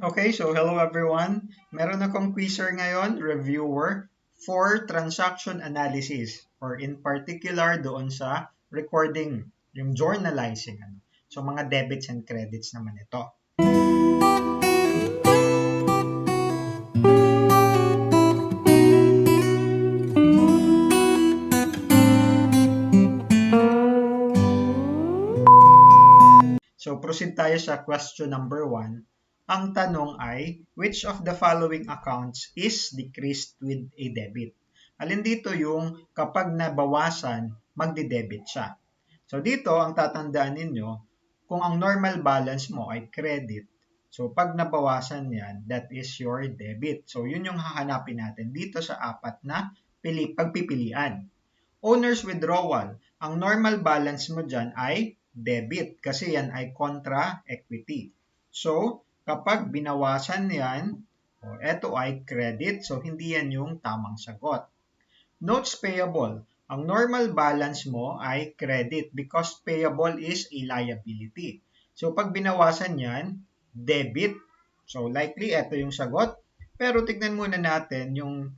Okay, so hello everyone. Meron akong quizzer ngayon, reviewer, for transaction analysis or in particular doon sa recording, yung journalizing. So mga debits and credits naman ito. So proceed tayo sa question number 1. Ang tanong ay, which of the following accounts is decreased with a debit? Alin dito yung kapag nabawasan, magdi-debit siya. So dito, ang tatandaan ninyo, kung ang normal balance mo ay credit, so pag nabawasan yan, that is your debit. So yun yung hahanapin natin dito sa apat na pagpipilian. Owner's withdrawal. Ang normal balance mo dyan ay debit kasi yan ay contra equity. So, kapag binawasan yan, ito ay credit. So, hindi yan yung tamang sagot. Notes payable. Ang normal balance mo ay credit because payable is a liability. So, pag binawasan yan, debit. So, likely ito yung sagot. Pero tignan muna natin yung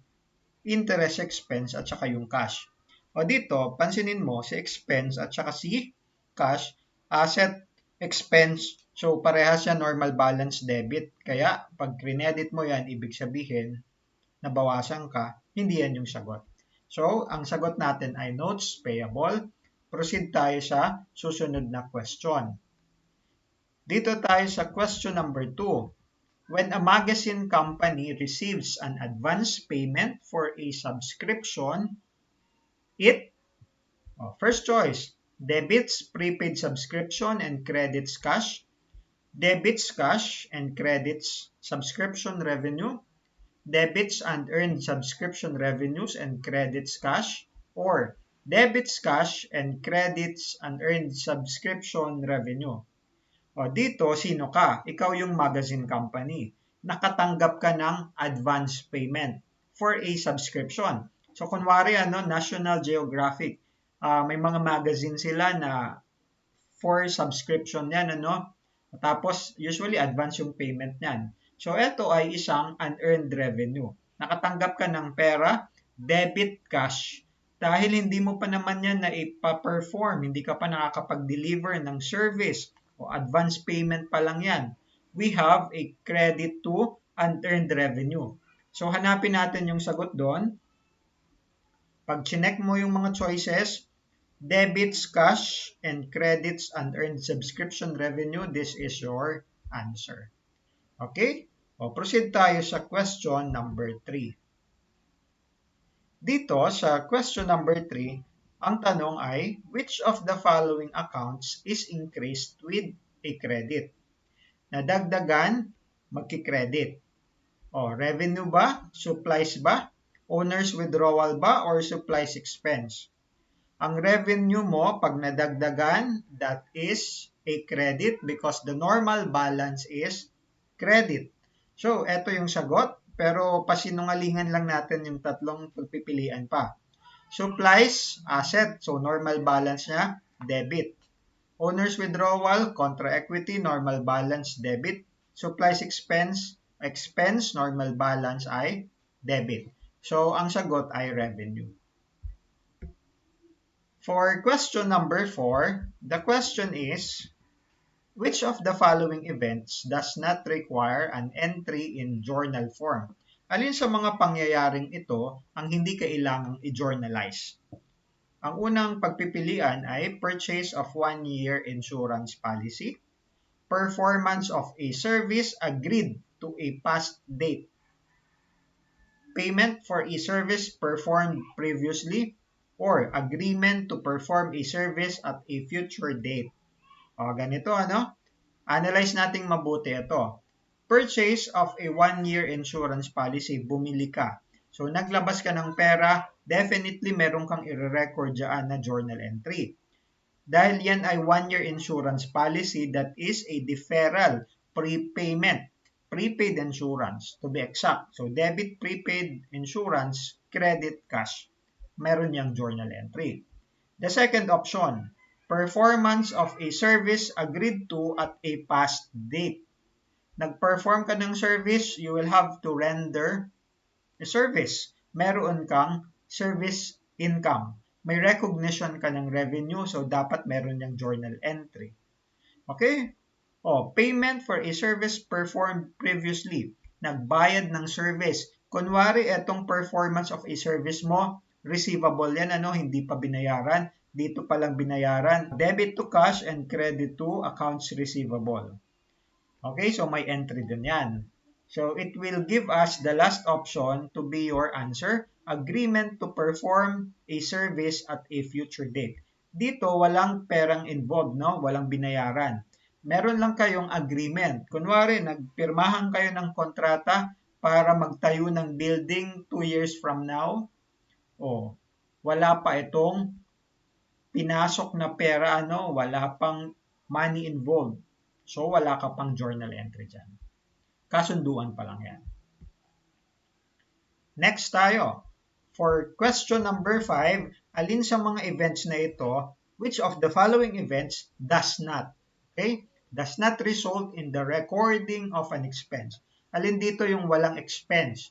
interest expense at saka yung cash. O dito, pansinin mo si expense at saka si cash, asset expense. So parehas siya normal balance debit. Kaya pag credit mo yan, ibig sabihin nabawasan ka, hindi yan yung sagot. So ang sagot natin ay notes payable. Proceed tayo sa susunod na question. Dito tayo sa question number 2. When a magazine company receives an advance payment for a subscription, first choice, debits prepaid subscription and credits cash, debits cash and credits subscription revenue, debits and earned subscription revenues and credits cash, or debits cash and credits and earned subscription revenue. O dito, sino ka? Ikaw yung magazine company. Nakatanggap ka ng advance payment for a subscription. So, kunwari, National Geographic, may mga magazine sila na for subscription yan, Tapos, usually, advance yung payment yan. So, ito ay isang unearned revenue. Nakatanggap ka ng pera, debit cash, dahil hindi mo pa naman yan na ipa-perform, hindi ka pa nakakapag-deliver ng service, o advance payment pa lang yan. We have a credit to unearned revenue. So, hanapin natin yung sagot doon. Pag chinek mo yung mga choices, debits, cash, and credits unearned subscription revenue, this is your answer. Okay? O, proceed tayo sa question number 3. Dito sa question number 3, ang tanong ay, which of the following accounts is increased with a credit? Nadagdagan, magki-credit. O, revenue ba? Supplies ba? Owner's withdrawal ba? Or supplies expense? Ang revenue mo, pag nadagdagan, that is a credit because the normal balance is credit. So, eto yung sagot, pero pasinungalingan lang natin yung tatlong pagpipilian pa. Supplies, asset, so normal balance niya, debit. Owner's withdrawal, contra equity, normal balance, debit. Supplies expense, normal balance ay debit. So, ang sagot ay revenue. For question number 4, the question is, which of the following events does not require an entry in journal form? Alin sa mga pangyayaring ito ang hindi kailangang i-journalize? Ang unang pagpipilian ay purchase of 1-year insurance policy, performance of a service agreed to a past date, payment for a service performed previously, or agreement to perform a service at a future date. O, ganito, Analyze nating mabuti ito. Purchase of a 1-year insurance policy, bumili ka. So, naglabas ka ng pera, definitely meron kang i-record dyan na journal entry. Dahil yan ay 1-year insurance policy, that is a deferral, prepayment, prepaid insurance, to be exact. So, debit, prepaid insurance, credit, cash. Meron yang journal entry. The second option, performance of a service agreed to at a past date. Nag-perform ka ng service, you will have to render a service. Meron kang service income. May recognition ka ng revenue, so dapat meron yung journal entry. Okay? Payment for a service performed previously. Nagbayad ng service. Kunwari, etong performance of a service mo, receivable yan, hindi pa binayaran. Dito pa lang binayaran. Debit to cash and credit to accounts receivable. Okay, so may entry din yan. So it will give us the last option to be your answer, agreement to perform a service at a future date. Dito, walang perang involved, no? Walang binayaran. Meron lang kayong agreement. Kunwari, nagpirmahan kayo ng kontrata para magtayo ng building 2 years from now. Wala pa itong pinasok na pera, wala pang money involved. So, wala ka pang journal entry dyan. Kasunduan pa lang yan. Next tayo. For question number 5, alin sa mga events na ito, which of the following events does not, does not result in the recording of an expense? Alin dito yung walang expense?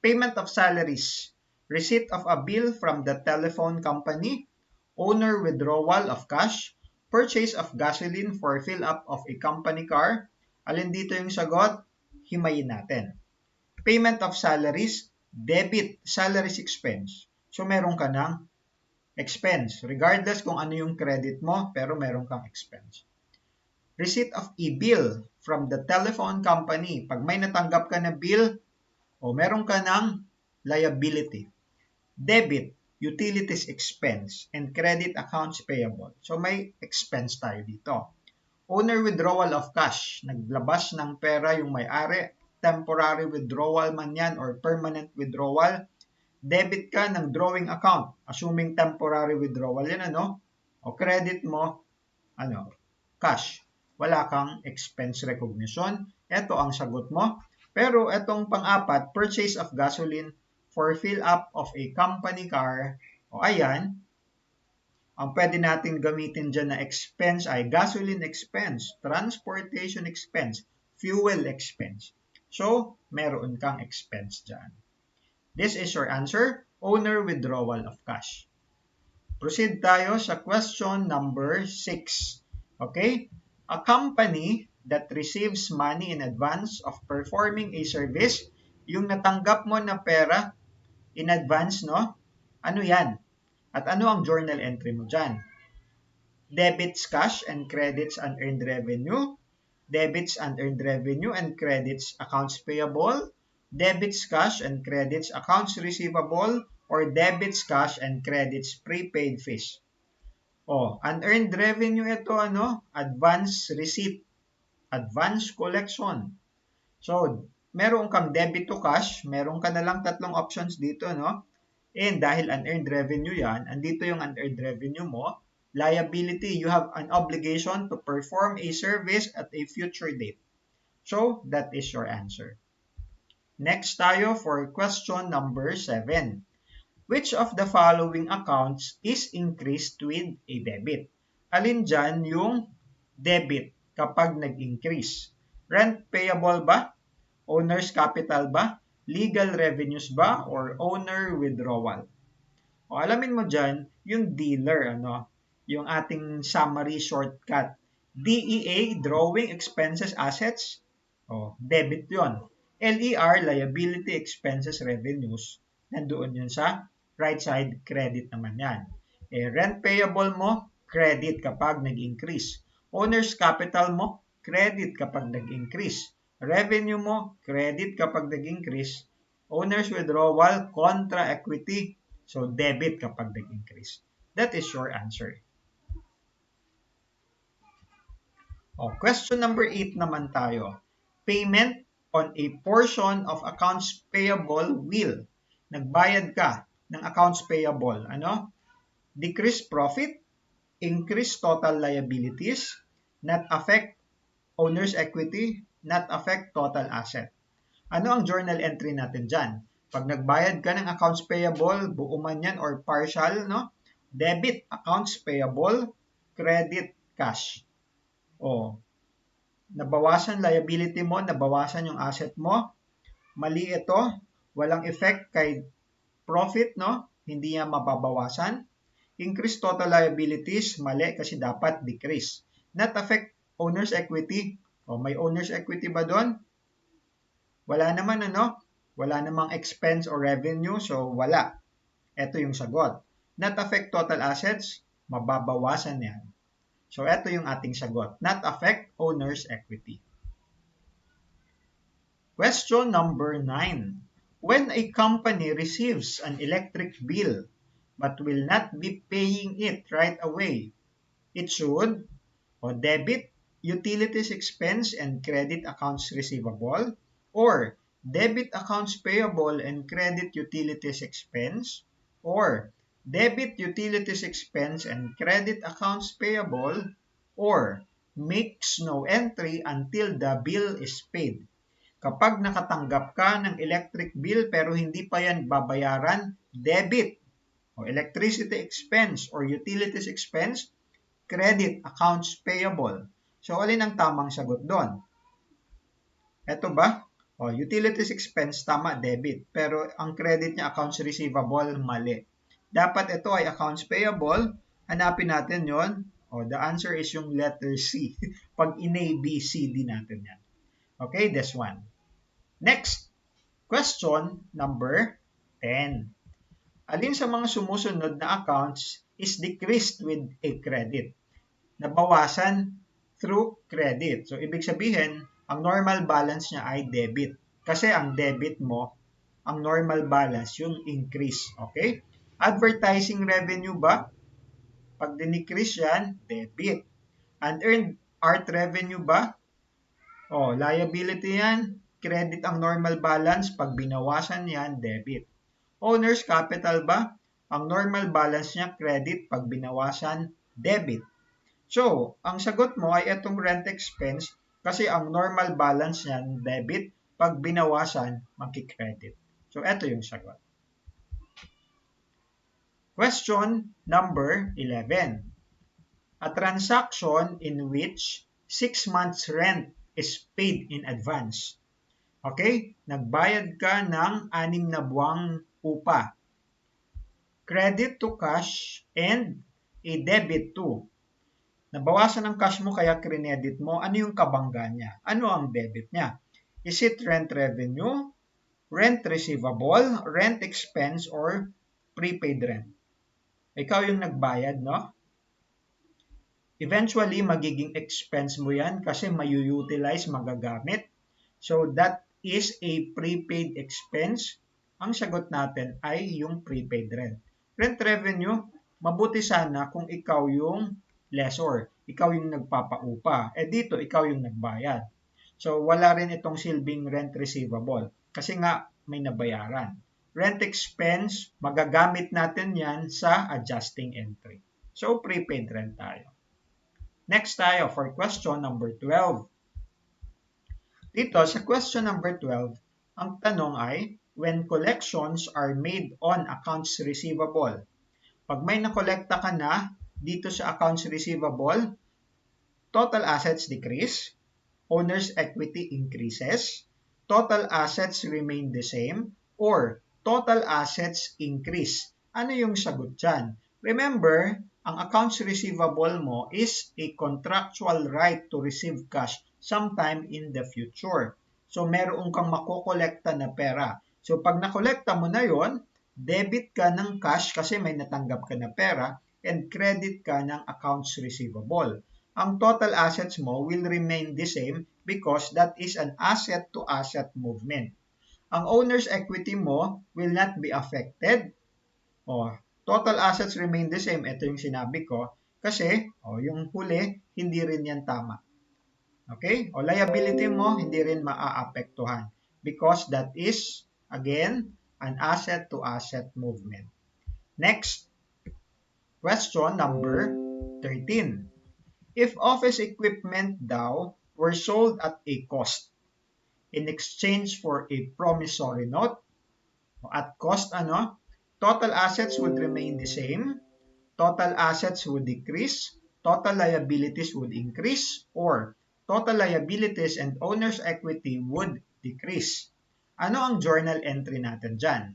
Payment of salaries, receipt of a bill from the telephone company, owner withdrawal of cash, purchase of gasoline for fill-up of a company car. Alin dito yung sagot? Himayin natin. Payment of salaries, debit salaries expense. So, meron ka ng expense. Regardless kung ano yung credit mo, pero meron kang expense. Receipt of a bill from the telephone company. Pag may natanggap ka na bill, meron ka ng liability. Debit, utilities expense, and credit accounts payable. So, may expense tayo dito. Owner withdrawal of cash. Naglabas ng pera yung may-ari. Temporary withdrawal man yan or permanent withdrawal. Debit ka ng drawing account. Assuming temporary withdrawal yan, O credit mo, cash. Wala kang expense recognition. Ito ang sagot mo. Pero itong pang-apat, purchase of gasoline for fill-up of a company car, ayan, ang pwede natin gamitin dyan na expense ay gasoline expense, transportation expense, fuel expense. So, meron kang expense dyan. This is your answer, owner withdrawal of cash. Proceed tayo sa question number 6. Okay? A company that receives money in advance of performing a service, yung natanggap mo na pera in advance, Ano yan? At ano ang journal entry mo dyan? Debits cash and credits unearned revenue, debits unearned revenue and credits accounts payable, debits cash and credits accounts receivable, or debits cash and credits prepaid fees. Unearned revenue ito, advance receipt, advance collection. So, meron kang debit to cash, meron ka na lang 3 options dito, And dahil unearned revenue yan, andito yung unearned revenue mo, liability, you have an obligation to perform a service at a future date. So, that is your answer. Next tayo for question number 7. Which of the following accounts is increased with a debit? Alin dyan yung debit kapag nag-increase? Rent payable ba? Owner's capital ba? Legal revenues ba? Or owner withdrawal? Alamin mo dyan, yung dealer, yung ating summary shortcut. DEA, drawing expenses assets. Debit yon. LER, liability expenses revenues. Nandoon yun sa right side, credit naman yan. Rent payable mo, credit kapag nag-increase. Owner's capital mo, credit kapag nag-increase. Revenue mo, credit kapag nag-increase. Owner's withdrawal, contra equity. So, debit kapag nag-increase. That is your answer. Question number 8 naman tayo. Payment on a portion of accounts payable will. Nagbayad ka ng accounts payable. Decrease profit, increase total liabilities, not affect owner's equity, not affect total asset. Ano ang journal entry natin dyan? Pag nagbayad ka ng accounts payable, buo man yan or partial, debit accounts payable, credit cash. nabawasan liability mo, nabawasan yung asset mo. Mali ito, walang effect kay profit, no? Hindi niya mababawasan. Increase total liabilities, mali kasi dapat decrease. Not affect owner's equity. O may owner's equity ba doon? Wala naman, ano? Wala namang expense or revenue, so wala. Ito yung sagot. Not affect total assets, mababawasan yan. So ito yung ating sagot. Not affect owner's equity. Question number 9. When a company receives an electric bill but will not be paying it right away, it should debit utilities expense and credit accounts receivable, or debit accounts payable and credit utilities expense, or debit utilities expense and credit accounts payable, or makes no entry until the bill is paid. Kapag nakatanggap ka ng electric bill pero hindi pa yan babayaran, debit o electricity expense or utilities expense, credit accounts payable. So, alin ang tamang sagot doon? Ito ba? Utilities expense, tama, debit. Pero ang credit niya, accounts receivable, mali. Dapat ito ay accounts payable. Hanapin natin yon. The answer is yung letter C. Pag in-A, B, C, D natin yan. Okay, this one. Next, question number 10. Alin sa mga sumusunod na accounts is decreased with a credit? Nabawasan through credit. So, ibig sabihin, ang normal balance niya ay debit. Kasi ang debit mo, ang normal balance, yung increase. Okay? Advertising revenue ba? Pag dinecrease yan, debit. Unearned art revenue ba? Liability yan. Credit ang normal balance. Pag binawasan yan, debit. Owner's capital ba? Ang normal balance niya, credit. Pag binawasan, debit. So, ang sagot mo ay itong rent expense kasi ang normal balance niyan, debit. Pag binawasan, magki-credit. So, ito yung sagot. Question number 11. A transaction in which 6 months rent is paid in advance. Okay? Nagbayad ka ng 6 na buwang upa. Credit to cash and a debit to. Nabawasan ang cash mo kaya credit mo. Ano yung kabangga niya? Ano ang debit niya? Is it rent revenue, rent receivable, rent expense, or prepaid rent? Ikaw yung nagbayad, no? Eventually, magiging expense mo yan kasi mayu-utilize, magagamit. So, that is a prepaid expense. Ang sagot natin ay yung prepaid rent. Rent revenue, mabuti sana kung ikaw yung lessor. Ikaw yung nagpapaupa. Dito, ikaw yung nagbayad. So, wala rin itong silbing rent receivable. Kasi nga, may nabayaran. Rent expense, magagamit natin yan sa adjusting entry. So, prepaid rent tayo. Next tayo for question number 12. Dito, sa question number 12, ang tanong ay, when collections are made on accounts receivable, pag may nakolekta ka na dito sa accounts receivable, total assets decrease, owner's equity increases, total assets remain the same, or total assets increase. Ano yung sagot dyan? Remember, ang accounts receivable mo is a contractual right to receive cash sometime in the future. So, meron kang makokolekta na pera. So, pag nakolekta mo na yon, debit ka ng cash kasi may natanggap ka na pera and credit ka ng accounts receivable. Ang total assets mo will remain the same because that is an asset-to-asset movement. Ang owner's equity mo will not be affected. Total assets remain the same. Ito yung sinabi ko. Kasi, yung huli, hindi rin yan tama. Okay? Liability mo, hindi rin maaapektuhan. Because that is, again, an asset-to-asset movement. Next, question number 13. If office equipment daw were sold at a cost in exchange for a promissory note, at cost, total assets would remain the same, total assets would decrease, total liabilities would increase, or total liabilities and owner's equity would decrease. Ano ang journal entry natin dyan?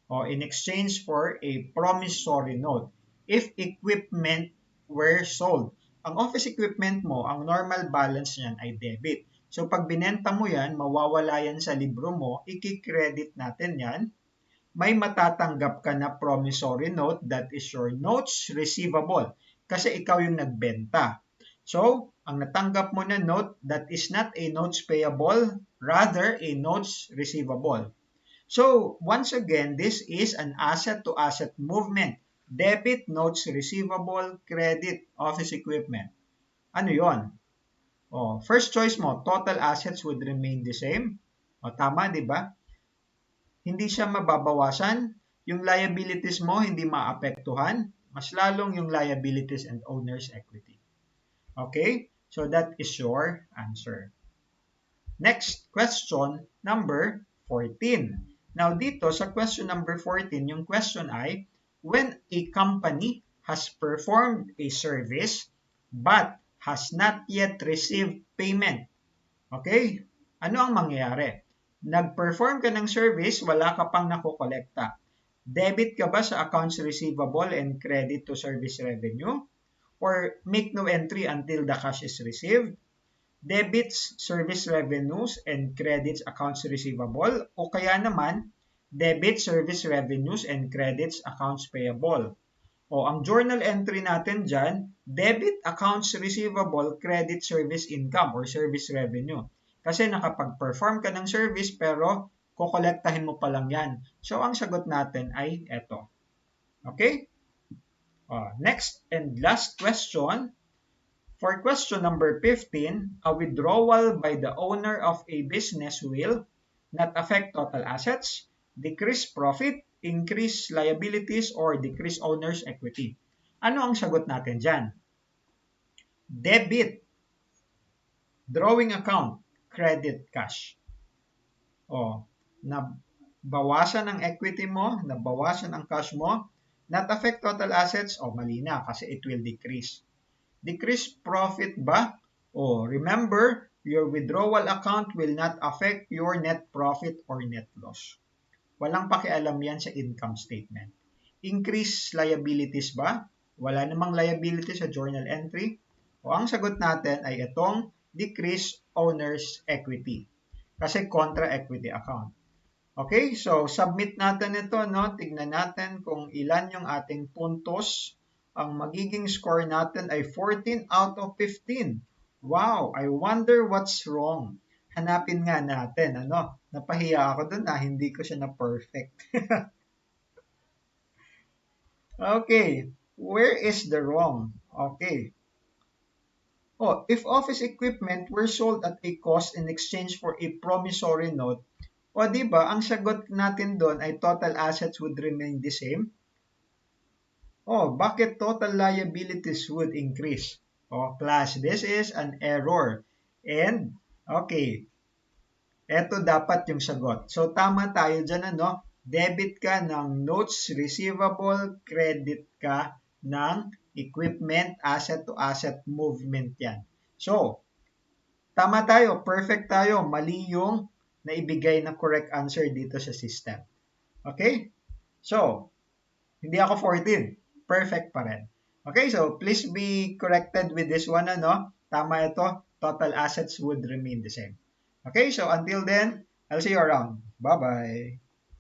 O in exchange for a promissory note, if equipment were sold. Ang office equipment mo, ang normal balance niyan ay debit. So pag binenta mo yan, mawawala yan sa libro mo, i-credit natin yan. May matatanggap ka na promissory note, that is your notes receivable. Kasi ikaw yung nagbenta. So, ang natanggap mo na note, that is not a notes payable, rather a notes receivable. So, once again, this is an asset-to-asset movement. Debit, notes receivable, credit, office equipment. Ano yon? Oh, first choice mo, total assets would remain the same. O, tama, di ba? Hindi siya mababawasan. Yung liabilities mo, hindi maapektuhan. Mas lalong yung liabilities and owner's equity. Okay? So, that is your answer. Next, question number 14. Now, dito sa question number 14, yung question ay, when a company has performed a service but has not yet received payment. Okay? Ano ang mangyayari? Nag-perform ka ng service, wala ka pang nakokolekta. Debit ka ba sa accounts receivable and credit to service revenue? Or make no entry until the cash is received? Debits service revenues and credits accounts receivable? O kaya naman, debit service revenues and credits accounts payable? O ang journal entry natin dyan, debit accounts receivable, credit service income or service revenue. Kasi nakapag-perform ka ng service pero kukolektahin mo pa lang yan. So, ang sagot natin ay eto. Okay? Next and last question. For question number 15, a withdrawal by the owner of a business will not affect total assets, decrease profit, increase liabilities, or decrease owner's equity. Ano ang sagot natin dyan? Debit, drawing account, credit cash. Nabawasan ang equity mo, nabawasan ang cash mo, not affect total assets, mali na kasi it will decrease. Decrease profit ba? Remember, your withdrawal account will not affect your net profit or net loss. Walang pakialam yan sa income statement. Increase liabilities ba? Wala namang liability sa journal entry. Ang sagot natin ay itong decrease owner's equity. Kasi contra equity account. Okay, so submit natin ito, no? Tignan natin kung ilan yung ating puntos. Ang magiging score natin ay 14 out of 15. Wow, I wonder what's wrong. Hanapin nga natin, ano? Napahiya ako dun na hindi ko siya na perfect. Okay, where is the wrong? Okay. If office equipment were sold at a cost in exchange for a promissory note, di ba, ang sagot natin doon ay total assets would remain the same? Bakit total liabilities would increase? Class, this is an error. And, okay, eto dapat yung sagot. So, tama tayo dyan, ano? Debit ka ng notes receivable, credit ka ng equipment, asset-to-asset movement yan. So, tama tayo, perfect tayo, mali yung naibigay na correct answer dito sa system. Okay? So, hindi ako 14. Perfect pa rin. Okay, so please be corrected with this one, ano? Tama ito. Total assets would remain the same. Okay, so until then, I'll see you around. Bye-bye.